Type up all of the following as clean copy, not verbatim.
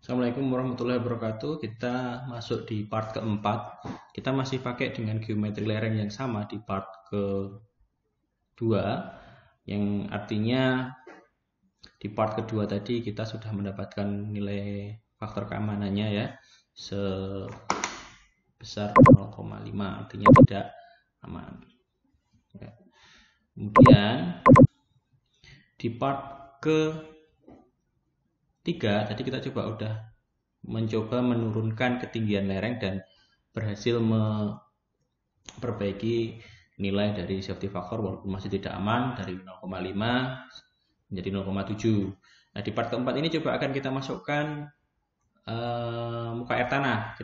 Assalamualaikum warahmatullahi wabarakatuh. Kita masuk di part keempat. Kita masih pakai dengan geometri lereng yang sama di part kedua, yang artinya di part kedua tadi kita sudah mendapatkan nilai faktor keamanannya ya sebesar 0,5, artinya tidak aman. Kemudian di part ketiga tadi kita udah mencoba menurunkan ketinggian lereng dan berhasil memperbaiki nilai dari safety factor walaupun masih tidak aman dari 0,5 menjadi 0,7. Nah, di part keempat ini coba akan kita masukkan muka air tanah.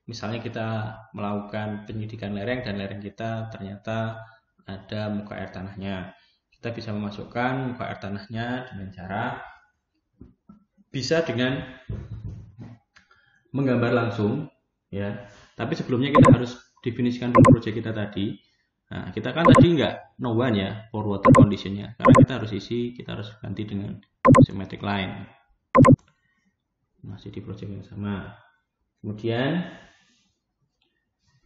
Misalnya kita melakukan penyidikan lereng dan lereng kita ternyata ada muka air tanahnya. Kita bisa memasukkan muka air tanahnya dengan cara bisa dengan menggambar langsung ya. Tapi sebelumnya kita harus definisikan dulu proyek kita tadi. Nah, kita kan tadi nggak no one ya for water conditionnya, karena kita harus ganti dengan symmetric line. Masih di proyek yang sama. Kemudian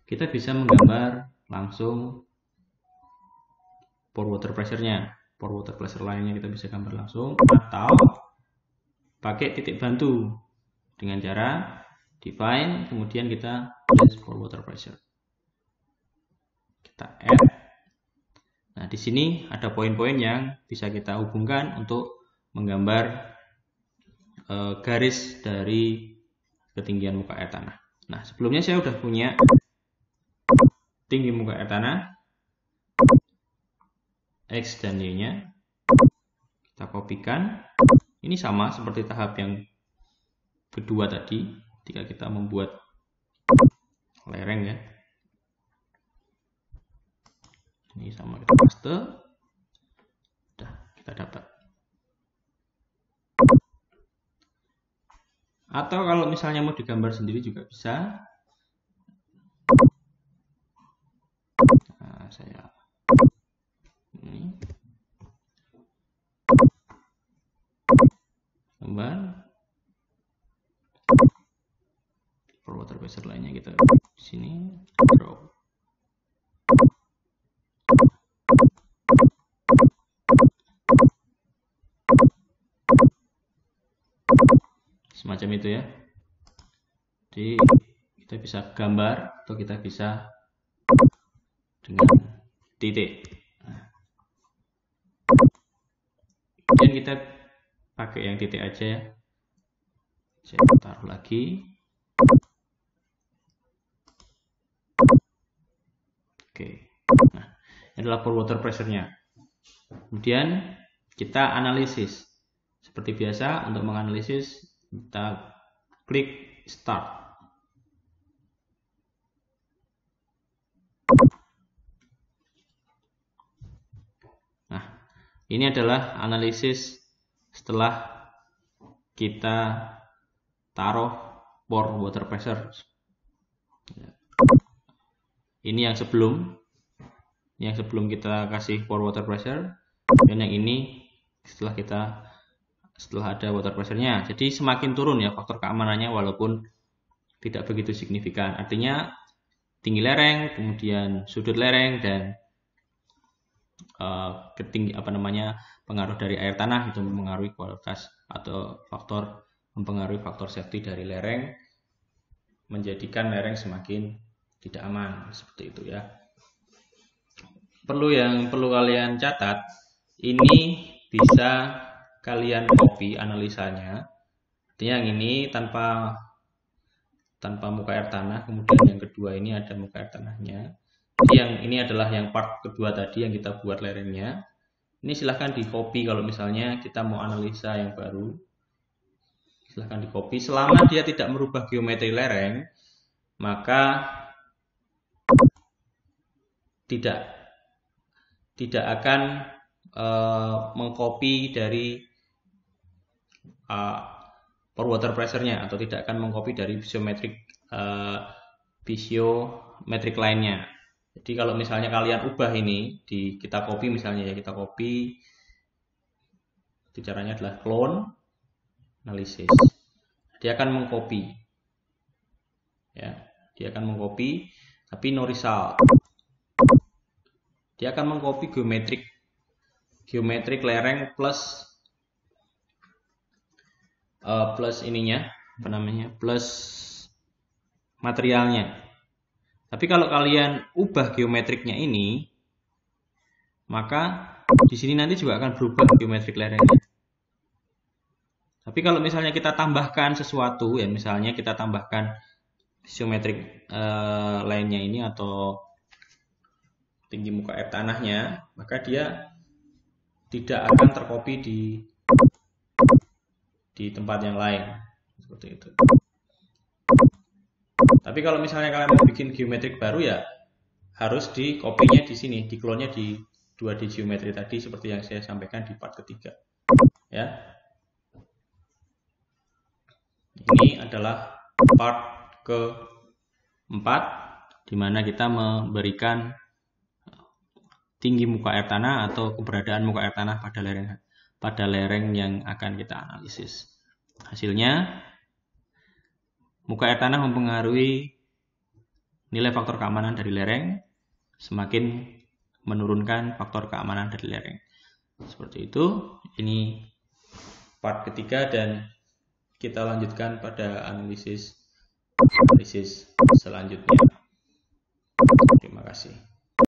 kita bisa menggambar langsung pour water pressure-nya. Pour water pressure line-nya kita bisa gambar langsung atau pakai titik bantu dengan cara define, kemudian kita tulis pour water pressure. Kita add. Nah, di sini ada poin-poin yang bisa kita hubungkan untuk menggambar garis dari ketinggian muka air tanah. Nah, sebelumnya saya sudah punya tinggi muka air tanah X dan Y-nya. Kita kopikan. Ini sama seperti tahap yang kedua tadi ketika kita membuat lereng ya. Ini sama, kita paste. Udah, kita dapat. Atau kalau misalnya mau digambar sendiri juga bisa. Nah, saya ini gambar pour water pressure lainnya kita di sini draw. Semacam itu ya. Jadi kita bisa gambar atau kita bisa dengan titik. Kemudian kita pakai yang titik aja ya. Saya taruh lagi. Oke. Nah, ini adalah pour water pressure-nya. Kemudian kita analisis. Seperti biasa, untuk menganalisis kita klik start. Nah, ini adalah analisis setelah kita taruh pour water pressure. Ini yang sebelum kita kasih pour water pressure, dan yang ini setelah ada water pressure-nya. Jadi semakin turun ya faktor keamanannya walaupun tidak begitu signifikan. Artinya tinggi lemeng, kemudian sudut lereng dan pengaruh dari air tanah itu mempengaruhi kualitas atau mempengaruhi faktor safety dari lereng, menjadikan lereng semakin tidak aman, seperti itu ya. Perlu kalian catat, ini bisa kalian copy analisanya. Artinya yang ini tanpa muka air tanah, kemudian yang kedua ini ada muka air tanahnya. Jadi yang ini adalah yang part kedua tadi yang kita buat lerengnya. Ini silahkan di copy kalau misalnya kita mau analisa yang baru. Silahkan di copy. Selama dia tidak merubah geometri lereng, maka tidak akan mengcopy dari pour water pressure-nya atau tidak akan mengcopy dari visiometric line-nya. Jadi kalau misalnya kalian ubah ini, kita copy misalnya ya, kita copy. Itu caranya adalah clone, analisis. dia akan mengcopy. Ya, dia akan mengcopy, tapi no result. Dia akan mengcopy geometrik lereng plus ininya, apa namanya, plus materialnya. Tapi kalau kalian ubah geometriknya ini, maka di sini nanti juga akan berubah geometrik lerengnya. Tapi kalau misalnya kita tambahkan sesuatu, ya misalnya kita tambahkan geometrik lainnya ini atau tinggi muka air tanahnya, maka dia tidak akan tercopy di tempat yang lain, seperti itu. Tapi kalau misalnya kalian mau bikin geometrik baru, ya harus di copy-nya di sini, di clone-nya di 2D geometri tadi, seperti yang saya sampaikan di part ketiga. Ya, ini adalah part keempat, di mana kita memberikan tinggi muka air tanah atau keberadaan muka air tanah pada lereng yang akan kita analisis. Hasilnya, muka air tanah mempengaruhi nilai faktor keamanan dari lereng, semakin menurunkan faktor keamanan dari lereng. Seperti itu. Ini part ketiga dan kita lanjutkan pada analisis selanjutnya. Terima kasih.